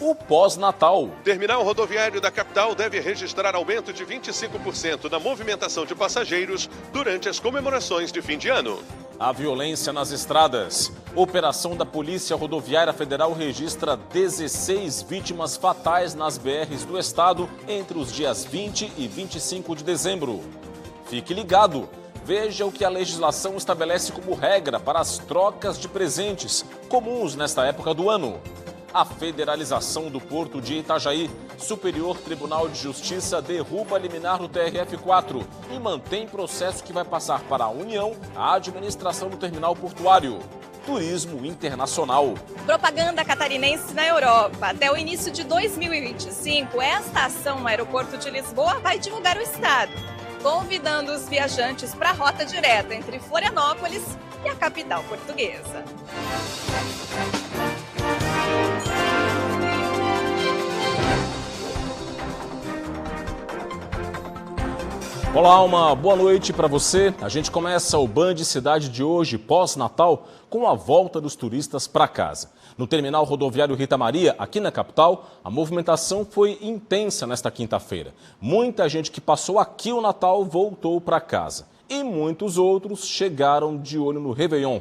o pós-Natal. Terminal rodoviário da capital deve registrar aumento de 25% na movimentação de passageiros durante as comemorações de fim de ano. A violência nas estradas. Operação da Polícia Rodoviária Federal registra 16 vítimas fatais nas BRs do estado entre os dias 20 e 25 de dezembro. Fique ligado. Veja o que a legislação estabelece como regra para as trocas de presentes comuns nesta época do ano. A federalização do Porto de Itajaí. Superior Tribunal de Justiça derruba a liminar do TRF4 e mantém processo que vai passar para a União a administração do terminal portuário. Turismo internacional. Propaganda catarinense na Europa. Até o início de 2025, esta ação no aeroporto de Lisboa vai divulgar o estado, convidando os viajantes para a rota direta entre Florianópolis e a capital portuguesa. Olá, uma boa noite para você. A gente começa o Band Cidade de hoje, pós-Natal, com a volta dos turistas para casa. No terminal rodoviário Rita Maria, aqui na capital, a movimentação foi intensa nesta quinta-feira. Muita gente que passou aqui o Natal voltou para casa. E muitos outros chegaram de olho no Réveillon.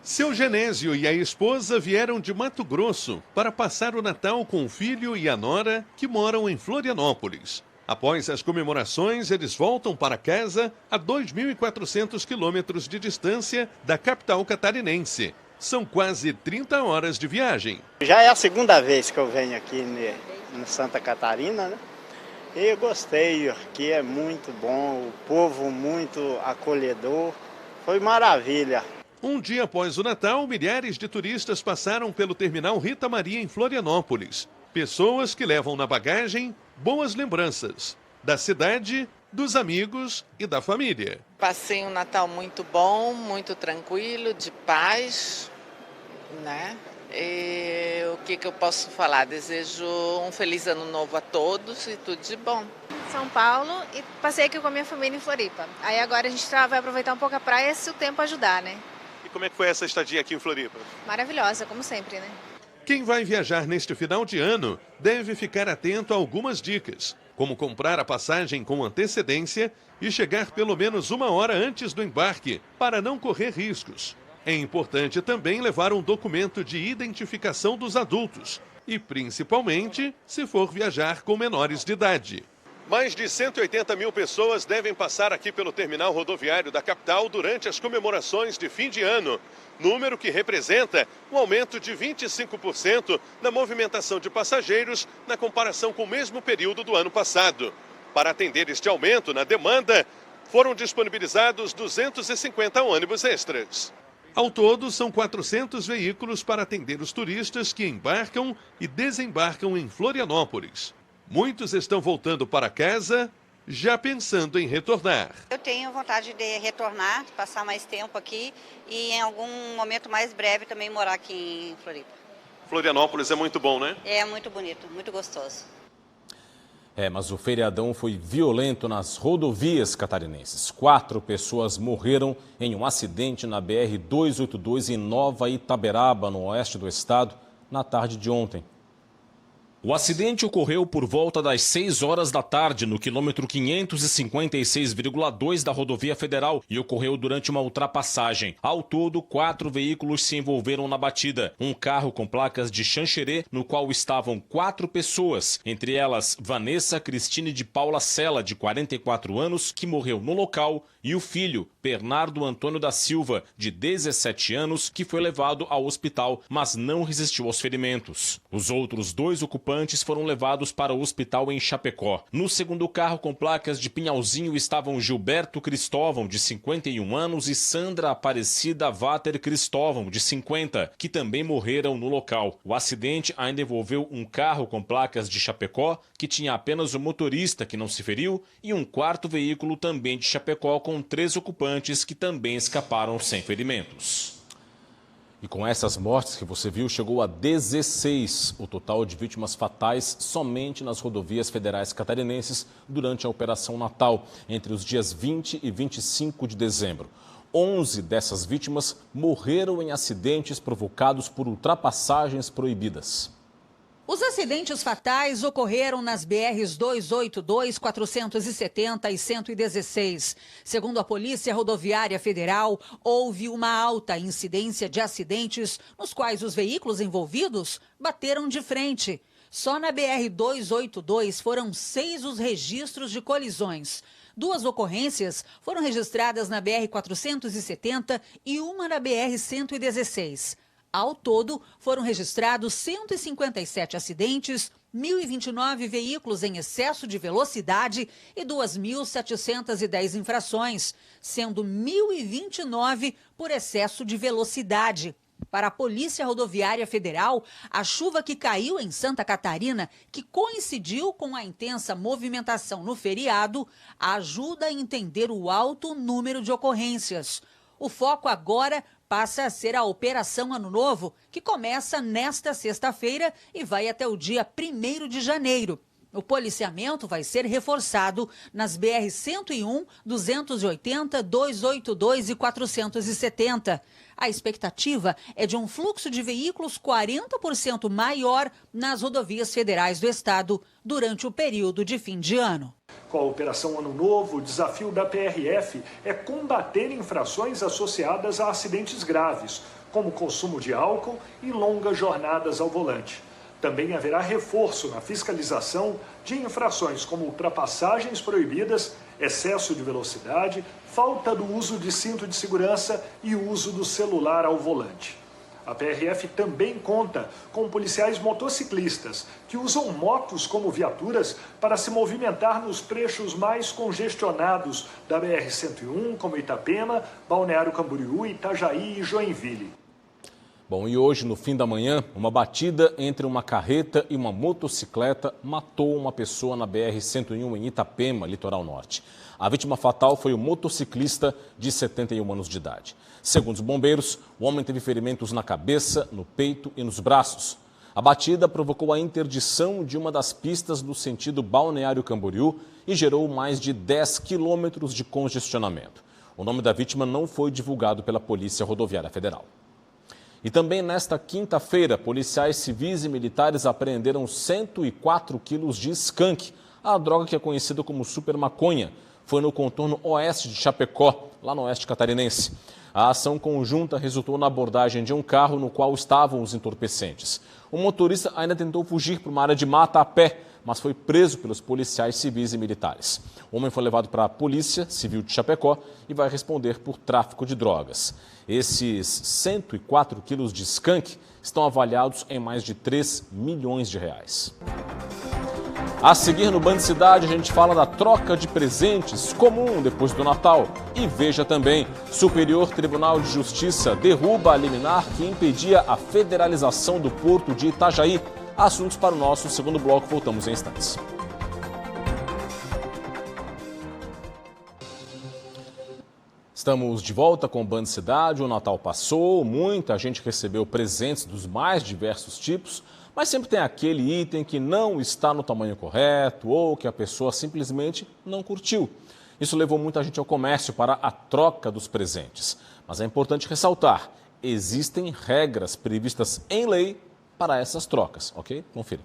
Seu Genésio e a esposa vieram de Mato Grosso para passar o Natal com o filho e a nora que moram em Florianópolis. Após as comemorações, eles voltam para casa a 2.400 quilômetros de distância da capital catarinense. São quase 30 horas de viagem. Já é a segunda vez que eu venho aqui em Santa Catarina, né? E eu gostei, aqui é muito bom, o povo muito acolhedor, foi maravilha. Um dia após o Natal, milhares de turistas passaram pelo terminal Rita Maria em Florianópolis. Pessoas que levam na bagagem boas lembranças da cidade, dos amigos e da família. Passei um Natal muito bom, muito tranquilo, de paz, né? E o que eu posso falar? Desejo um feliz ano novo a todos e tudo de bom. São Paulo e passei aqui com a minha família em Floripa. Aí agora a gente vai aproveitar um pouco a praia se o tempo ajudar, né? E como é que foi essa estadia aqui em Floripa? Maravilhosa, como sempre, né? Quem vai viajar neste final de ano deve ficar atento a algumas dicas, como comprar a passagem com antecedência e chegar pelo menos 1 hora antes do embarque, para não correr riscos. É importante também levar um documento de identificação dos adultos e, principalmente, se for viajar com menores de idade. Mais de 180 mil pessoas devem passar aqui pelo terminal rodoviário da capital durante as comemorações de fim de ano, número que representa um aumento de 25% na movimentação de passageiros na comparação com o mesmo período do ano passado. Para atender este aumento na demanda, foram disponibilizados 250 ônibus extras. Ao todo, são 400 veículos para atender os turistas que embarcam e desembarcam em Florianópolis. Muitos estão voltando para casa, já pensando em retornar. Eu tenho vontade de retornar, passar mais tempo aqui e em algum momento mais breve também morar aqui em Floripa. Florianópolis é muito bom, né? É muito bonito, muito gostoso. Mas o feriadão foi violento nas rodovias catarinenses. 4 pessoas morreram em um acidente na BR-282 em Nova Itaberaba, no oeste do estado, na tarde de ontem. O acidente ocorreu por volta das 6 horas da tarde, no quilômetro 556,2 da rodovia federal e ocorreu durante uma ultrapassagem. Ao todo, 4 veículos se envolveram na batida. Um carro com placas de Xanxerê, no qual estavam 4 pessoas, entre elas Vanessa Cristine de Paula Sela, de 44 anos, que morreu no local, e o filho, Bernardo Antônio da Silva, de 17 anos, que foi levado ao hospital, mas não resistiu aos ferimentos. Os outros 2 ocupantes foram levados para o hospital em Chapecó. No segundo carro com placas de Pinhalzinho estavam Gilberto Cristóvão, de 51 anos, e Sandra Aparecida Vater Cristóvão, de 50, que também morreram no local. O acidente ainda envolveu um carro com placas de Chapecó, que tinha apenas o motorista, que não se feriu, e um 4º veículo também de Chapecó com 3 ocupantes que também escaparam sem ferimentos. E com essas mortes que você viu, chegou a 16 o total de vítimas fatais somente nas rodovias federais catarinenses durante a Operação Natal, entre os dias 20 e 25 de dezembro. 11 dessas vítimas morreram em acidentes provocados por ultrapassagens proibidas. Os acidentes fatais ocorreram nas BRs 282, 470 e 116. Segundo a Polícia Rodoviária Federal, houve uma alta incidência de acidentes nos quais os veículos envolvidos bateram de frente. Só na BR 282 foram 6 os registros de colisões. 2 ocorrências foram registradas na BR 470 e uma na BR 116. Ao todo, foram registrados 157 acidentes, 1.029 veículos em excesso de velocidade e 2.710 infrações, sendo 1.029 por excesso de velocidade. Para a Polícia Rodoviária Federal, a chuva que caiu em Santa Catarina, que coincidiu com a intensa movimentação no feriado, ajuda a entender o alto número de ocorrências. O foco agora passa a ser a Operação Ano Novo, que começa nesta sexta-feira e vai até o dia 1º de janeiro. O policiamento vai ser reforçado nas BR-101, 280, 282 e 470. A expectativa é de um fluxo de veículos 40% maior nas rodovias federais do estado durante o período de fim de ano. Com a Operação Ano Novo, o desafio da PRF é combater infrações associadas a acidentes graves, como consumo de álcool e longas jornadas ao volante. Também haverá reforço na fiscalização de infrações como ultrapassagens proibidas, excesso de velocidade, falta do uso de cinto de segurança e uso do celular ao volante. A PRF também conta com policiais motociclistas que usam motos como viaturas para se movimentar nos trechos mais congestionados da BR-101, como Itapema, Balneário Camboriú, Itajaí e Joinville. Bom, e hoje, no fim da manhã, uma batida entre uma carreta e uma motocicleta matou uma pessoa na BR-101 em Itapema, litoral norte. A vítima fatal foi o motociclista de 71 anos de idade. Segundo os bombeiros, o homem teve ferimentos na cabeça, no peito e nos braços. A batida provocou a interdição de uma das pistas no sentido Balneário Camboriú e gerou mais de 10 quilômetros de congestionamento. O nome da vítima não foi divulgado pela Polícia Rodoviária Federal. E também nesta quinta-feira, policiais civis e militares apreenderam 104 quilos de skunk, a droga que é conhecida como super maconha. Foi no contorno oeste de Chapecó, lá no oeste catarinense. A ação conjunta resultou na abordagem de um carro no qual estavam os entorpecentes. O motorista ainda tentou fugir para uma área de mata a pé, mas foi preso pelos policiais civis e militares. O homem foi levado para a Polícia Civil de Chapecó e vai responder por tráfico de drogas. Esses 104 quilos de skunk estão avaliados em mais de 3 milhões de reais. A seguir no Band Cidade, a gente fala da troca de presentes comum depois do Natal. E veja também, Superior Tribunal de Justiça derruba a liminar que impedia a federalização do porto de Itajaí. Assuntos para o nosso segundo bloco, voltamos em instantes. Estamos de volta com o Band Cidade, o Natal passou, muita gente recebeu presentes dos mais diversos tipos, mas sempre tem aquele item que não está no tamanho correto ou que a pessoa simplesmente não curtiu. Isso levou muita gente ao comércio para a troca dos presentes. Mas é importante ressaltar, existem regras previstas em lei para essas trocas, ok? Confira.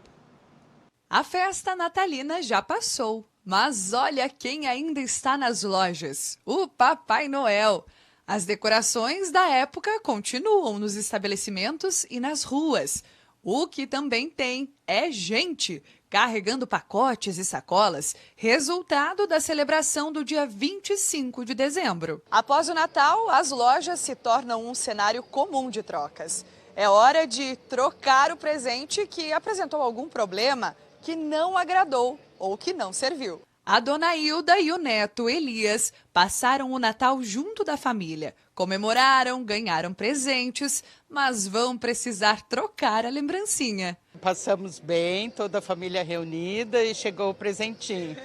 A festa natalina já passou, mas olha quem ainda está nas lojas, o Papai Noel. As decorações da época continuam nos estabelecimentos e nas ruas. O que também tem é gente carregando pacotes e sacolas, resultado da celebração do dia 25 de dezembro. Após o Natal, as lojas se tornam um cenário comum de trocas. É hora de trocar o presente que apresentou algum problema, que não agradou ou que não serviu. A dona Hilda e o neto Elias passaram o Natal junto da família. Comemoraram, ganharam presentes, mas vão precisar trocar a lembrancinha. Passamos bem, toda a família reunida e chegou o presentinho.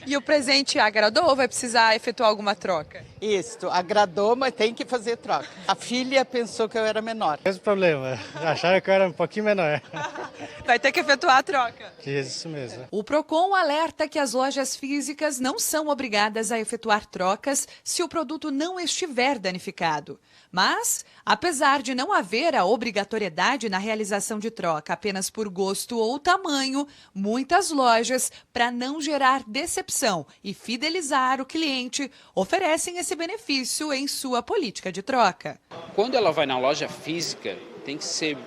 E o presente agradou ou vai precisar efetuar alguma troca? Isso, agradou, mas tem que fazer troca. A filha pensou que eu era menor. Esse problema, acharam que eu era um pouquinho menor. Vai ter que efetuar a troca. Isso mesmo. O Procon alerta que as lojas físicas não são obrigadas a efetuar trocas se o produto não estiver danificado. Mas Apesar de não haver a obrigatoriedade na realização de troca apenas por gosto ou tamanho, muitas lojas, para não gerar decepção e fidelizar o cliente, oferecem esse benefício em sua política de troca. Quando ela vai na loja física, tem que ser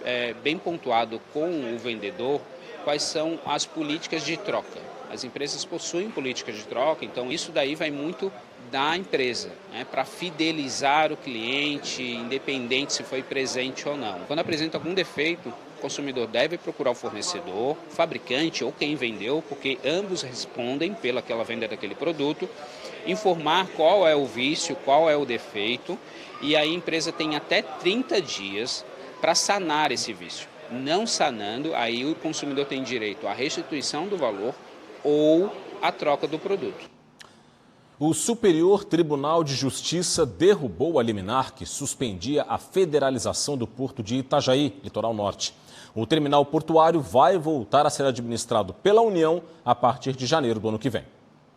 bem pontuado com o vendedor quais são as políticas de troca. As empresas possuem políticas de troca, então isso daí vai muito da empresa, para fidelizar o cliente, independente se foi presente ou não. Quando apresenta algum defeito, o consumidor deve procurar o fornecedor, o fabricante ou quem vendeu, porque ambos respondem pelaquela venda daquele produto, informar qual é o vício, qual é o defeito, e aí a empresa tem até 30 dias para sanar esse vício. Não sanando, aí o consumidor tem direito à restituição do valor ou à troca do produto. O Superior Tribunal de Justiça derrubou a liminar que suspendia a federalização do porto de Itajaí, litoral norte. O terminal portuário vai voltar a ser administrado pela União a partir de janeiro do ano que vem.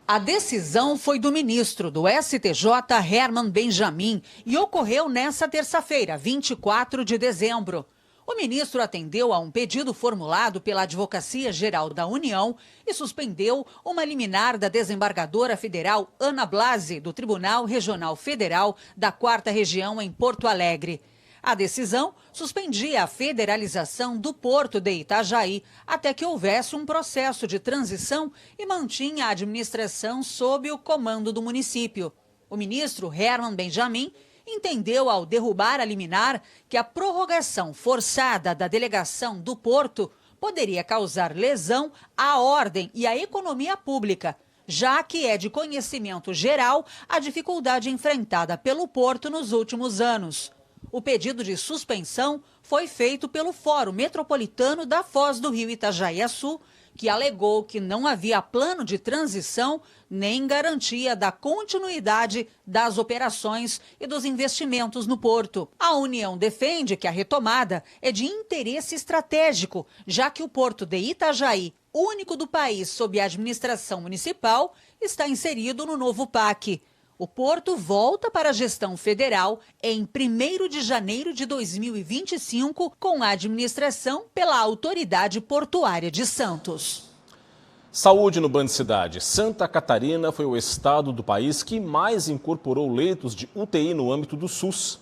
A decisão foi do ministro do STJ, Herman Benjamin, e ocorreu nesta terça-feira, 24 de dezembro. O ministro atendeu a um pedido formulado pela Advocacia Geral da União e suspendeu uma liminar da desembargadora federal Ana Blasi, do Tribunal Regional Federal da 4ª Região em Porto Alegre. A decisão suspendia a federalização do porto de Itajaí até que houvesse um processo de transição e mantinha a administração sob o comando do município. O ministro Herman Benjamin entendeu, ao derrubar a liminar, que a prorrogação forçada da delegação do porto poderia causar lesão à ordem e à economia pública, já que é de conhecimento geral a dificuldade enfrentada pelo porto nos últimos anos. O pedido de suspensão foi feito pelo Fórum Metropolitano da Foz do Rio Itajaí-Açu, que alegou que não havia plano de transição nem garantia da continuidade das operações e dos investimentos no porto. A União defende que a retomada é de interesse estratégico, já que o porto de Itajaí, único do país sob a administração municipal, está inserido no novo PAC. O porto volta para a gestão federal em 1º de janeiro de 2025, com a administração pela Autoridade Portuária de Santos. Saúde no Band Cidade. Santa Catarina foi o estado do país que mais incorporou leitos de UTI no âmbito do SUS.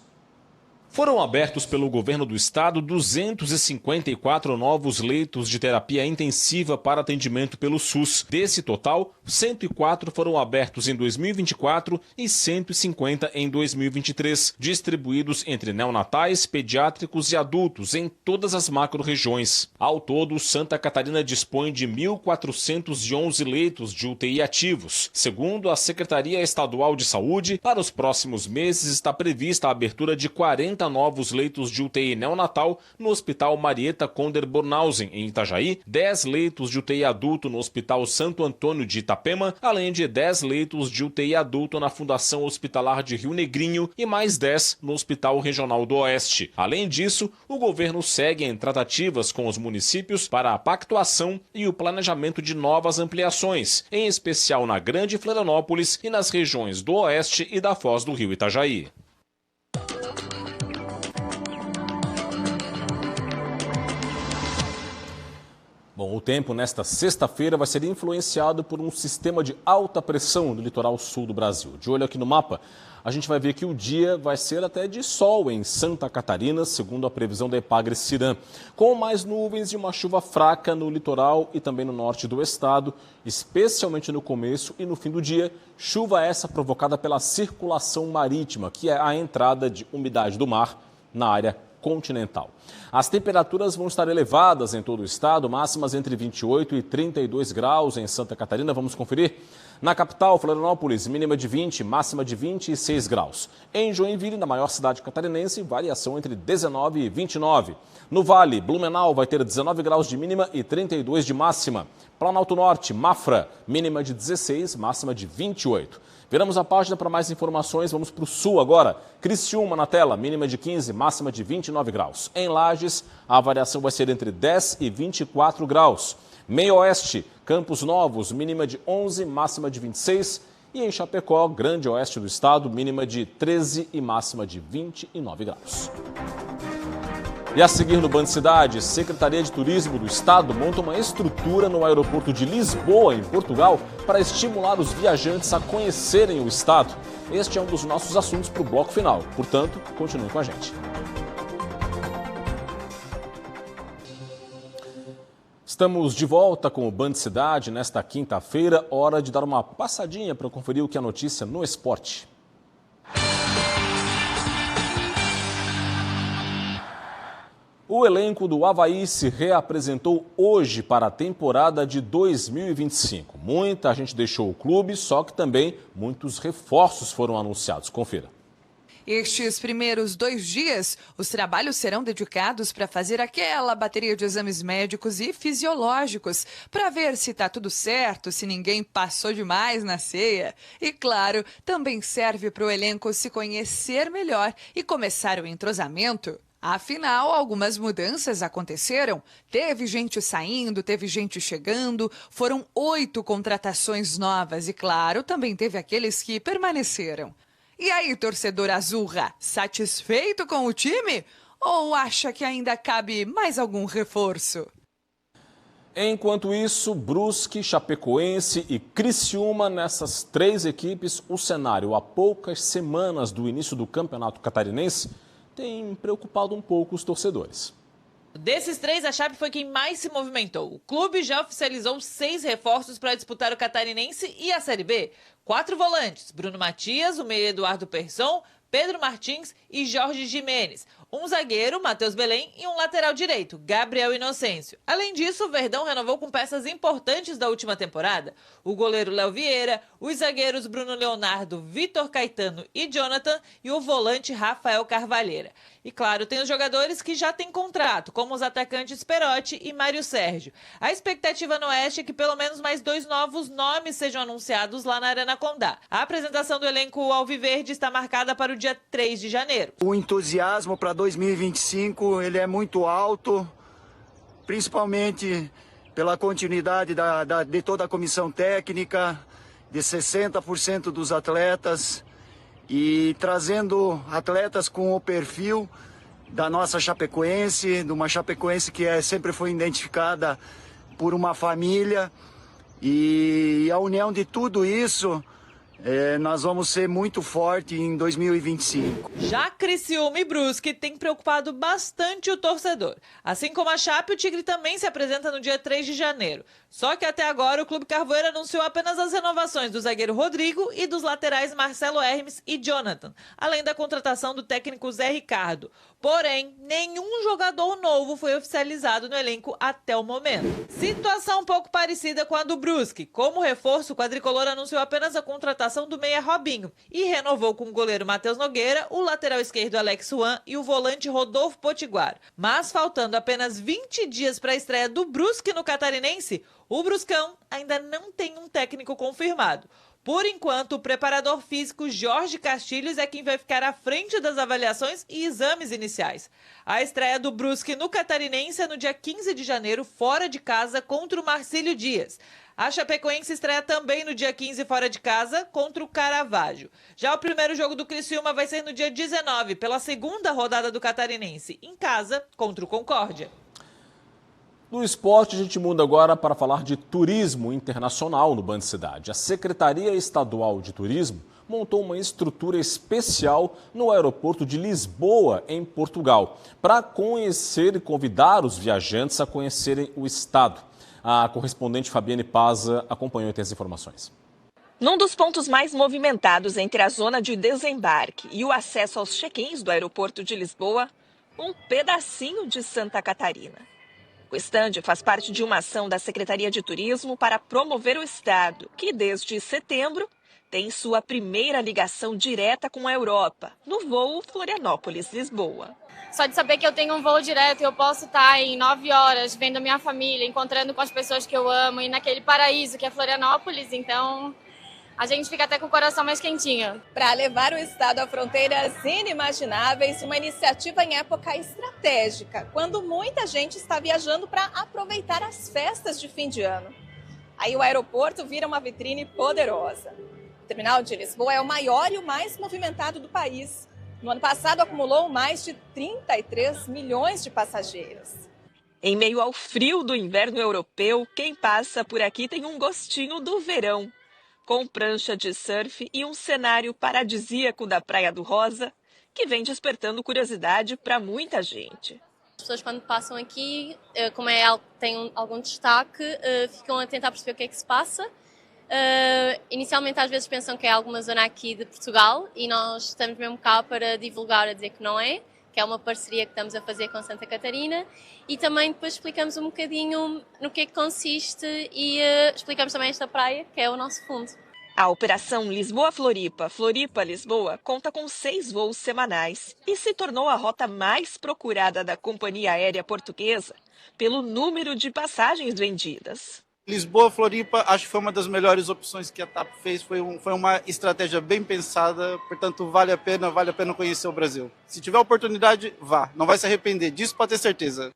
Foram abertos pelo governo do estado 254 novos leitos de terapia intensiva para atendimento pelo SUS. Desse total, 104 foram abertos em 2024 e 150 em 2023, distribuídos entre neonatais, pediátricos e adultos em todas as macro-regiões. Ao todo, Santa Catarina dispõe de 1.411 leitos de UTI ativos. Segundo a Secretaria Estadual de Saúde, para os próximos meses está prevista a abertura de 40 novos leitos de UTI neonatal no Hospital Marieta Conder Bornhausen, em Itajaí, 10 leitos de UTI adulto no Hospital Santo Antônio de Itapema, além de 10 leitos de UTI adulto na Fundação Hospitalar de Rio Negrinho e mais 10 no Hospital Regional do Oeste. Além disso, o governo segue em tratativas com os municípios para a pactuação e o planejamento de novas ampliações, em especial na Grande Florianópolis e nas regiões do Oeste e da Foz do Rio Itajaí. Bom, o tempo nesta sexta-feira vai ser influenciado por um sistema de alta pressão no litoral sul do Brasil. De olho aqui no mapa, a gente vai ver que o dia vai ser até de sol em Santa Catarina, segundo a previsão da Epagre-Ciram, com mais nuvens e uma chuva fraca no litoral e também no norte do estado, especialmente no começo e no fim do dia. Chuva essa provocada pela circulação marítima, que é a entrada de umidade do mar na área continental. As temperaturas vão estar elevadas em todo o estado, máximas entre 28 e 32 graus em Santa Catarina. Vamos conferir. Na capital, Florianópolis, mínima de 20, máxima de 26 graus. Em Joinville, na maior cidade catarinense, variação entre 19 e 29. No Vale, Blumenau vai ter 19 graus de mínima e 32 de máxima. Planalto Norte, Mafra, mínima de 16, máxima de 28. Viramos a página para mais informações, vamos para o sul agora. Criciúma na tela, mínima de 15, máxima de 29 graus. Em Lages, a variação vai ser entre 10 e 24 graus. Meio Oeste, Campos Novos, mínima de 11, máxima de 26. E em Chapecó, grande oeste do estado, mínima de 13 e máxima de 29 graus. E a seguir no Band Cidade, Secretaria de Turismo do Estado monta uma estrutura no aeroporto de Lisboa, em Portugal, para estimular os viajantes a conhecerem o estado. Este é um dos nossos assuntos para o bloco final, portanto, continue com a gente. Estamos de volta com o Band Cidade nesta quinta-feira, hora de dar uma passadinha para conferir o que é notícia no esporte. O elenco do Avaí se reapresentou hoje para a temporada de 2025. Muita gente deixou o clube, só que também muitos reforços foram anunciados. Confira. Estes primeiros 2 dias, os trabalhos serão dedicados para fazer aquela bateria de exames médicos e fisiológicos, para ver se está tudo certo, se ninguém passou demais na ceia. E, claro, também serve para o elenco se conhecer melhor e começar o entrosamento. Afinal, algumas mudanças aconteceram. Teve gente saindo, teve gente chegando, foram 8 contratações novas e, claro, também teve aqueles que permaneceram. E aí, torcedor azurra, satisfeito com o time? Ou acha que ainda cabe mais algum reforço? Enquanto isso, Brusque, Chapecoense e Criciúma, nessas 3 equipes, o cenário há poucas semanas do início do Campeonato Catarinense tem preocupado um pouco os torcedores. Desses 3, a Chape foi quem mais se movimentou. O clube já oficializou 6 reforços para disputar o Catarinense e a Série B. 4 volantes, Bruno Matias, o meia Eduardo Persson, Pedro Martins e Jorge Jimenez. Um zagueiro, Matheus Belém, e um lateral direito, Gabriel Inocêncio. Além disso, o Verdão renovou com peças importantes da última temporada. O goleiro Léo Vieira, os zagueiros Bruno Leonardo, Vitor Caetano e Jonathan e o volante Rafael Carvalheira. E claro, tem os jogadores que já têm contrato, como os atacantes Perotti e Mário Sérgio. A expectativa no Oeste é que pelo menos mais 2 novos nomes sejam anunciados lá na Arena Condá. A apresentação do elenco alviverde está marcada para o dia 3 de janeiro. O entusiasmo para 2025 ele é muito alto, principalmente pela continuidade de toda a comissão técnica, de 60% dos atletas e trazendo atletas com o perfil da nossa Chapecoense, de uma Chapecoense que sempre foi identificada por uma família, e a união de tudo isso, nós vamos ser muito fortes em 2025. Já Criciúma e Brusque têm preocupado bastante o torcedor. Assim como a Chape, o Tigre também se apresenta no dia 3 de janeiro. Só que até agora o Clube Carvoeiro anunciou apenas as renovações do zagueiro Rodrigo e dos laterais Marcelo Hermes e Jonathan, além da contratação do técnico Zé Ricardo. Porém, nenhum jogador novo foi oficializado no elenco até o momento. Situação um pouco parecida com a do Brusque. Como reforço, o quadricolor anunciou apenas a contratação do meia Robinho e renovou com o goleiro Matheus Nogueira, o lateral esquerdo Alex Juan e o volante Rodolfo Potiguar. Mas faltando apenas 20 dias para a estreia do Brusque no Catarinense, o Bruscão ainda não tem um técnico confirmado. Por enquanto, o preparador físico Jorge Castilhos é quem vai ficar à frente das avaliações e exames iniciais. A estreia do Brusque no Catarinense é no dia 15 de janeiro, fora de casa, contra o Marcílio Dias. A Chapecoense estreia também no dia 15, fora de casa, contra o Caravaggio. Já o primeiro jogo do Criciúma vai ser no dia 19, pela segunda rodada do Catarinense, em casa, contra o Concórdia. No esporte, a gente muda agora para falar de turismo internacional no Band Cidade. A Secretaria Estadual de Turismo montou uma estrutura especial no aeroporto de Lisboa, em Portugal, para conhecer e convidar os viajantes a conhecerem o estado. A correspondente Fabiane Paza acompanhou e tem as informações. Num dos pontos mais movimentados entre a zona de desembarque e o acesso aos check-ins do aeroporto de Lisboa, um pedacinho de Santa Catarina. O estande faz parte de uma ação da Secretaria de Turismo para promover o estado, que desde setembro tem sua primeira ligação direta com a Europa, no voo Florianópolis-Lisboa. Só de saber que eu tenho um voo direto e eu posso estar em 9 horas vendo a minha família, encontrando com as pessoas que eu amo e naquele paraíso que é Florianópolis, então a gente fica até com o coração mais quentinho. Para levar o estado a fronteiras inimagináveis, uma iniciativa em época estratégica, quando muita gente está viajando para aproveitar as festas de fim de ano. Aí o aeroporto vira uma vitrine poderosa. O terminal de Lisboa é o maior e o mais movimentado do país. No ano passado, acumulou mais de 33 milhões de passageiros. Em meio ao frio do inverno europeu, quem passa por aqui tem um gostinho do verão. Com prancha de surf e um cenário paradisíaco da Praia do Rosa, que vem despertando curiosidade para muita gente. As pessoas, quando passam aqui, como é algo que tem algum destaque, ficam a tentar perceber o que é que se passa. Inicialmente, às vezes, pensam que é alguma zona aqui de Portugal e nós estamos mesmo cá para divulgar, a dizer que não é, que é uma parceria que estamos a fazer com Santa Catarina, e também depois explicamos um bocadinho no que é que consiste e explicamos também esta praia, que é o nosso fundo. A operação Lisboa-Floripa, Floripa-Lisboa conta com 6 voos semanais e se tornou a rota mais procurada da companhia aérea portuguesa pelo número de passagens vendidas. Lisboa-Floripa, acho que foi uma das melhores opções que a TAP fez, foi uma estratégia bem pensada, portanto vale a pena conhecer o Brasil. Se tiver oportunidade, vá, não vai se arrepender, disso pode ter certeza.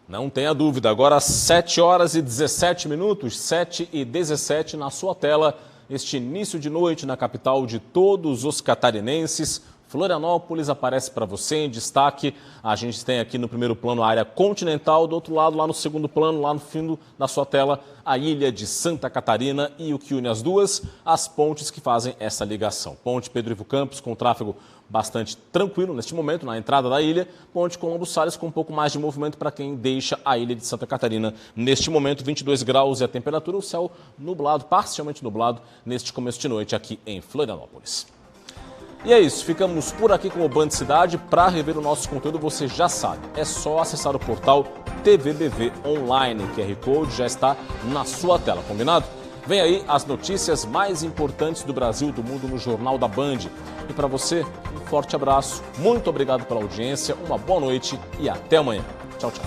Não tenha dúvida, agora 7 horas e 17 minutos, 7 e 17 na sua tela, este início de noite na capital de todos os catarinenses. Florianópolis aparece para você em destaque. A gente tem aqui no primeiro plano a área continental, do outro lado, lá no segundo plano, lá no fim da sua tela, a ilha de Santa Catarina e o que une as duas, as pontes que fazem essa ligação. Ponte Pedro Ivo Campos com tráfego bastante tranquilo neste momento, na entrada da ilha. Ponte Colombo Salles com um pouco mais de movimento para quem deixa a ilha de Santa Catarina. Neste momento, 22 graus e a temperatura, o céu nublado, parcialmente nublado, neste começo de noite aqui em Florianópolis. E é isso, ficamos por aqui com o Band Cidade. Para rever o nosso conteúdo, você já sabe, é só acessar o portal TVBV Online. O QR Code já está na sua tela, combinado? Vem aí as notícias mais importantes do Brasil e do mundo no Jornal da Band. E para você, um forte abraço, muito obrigado pela audiência, uma boa noite e até amanhã. Tchau, tchau.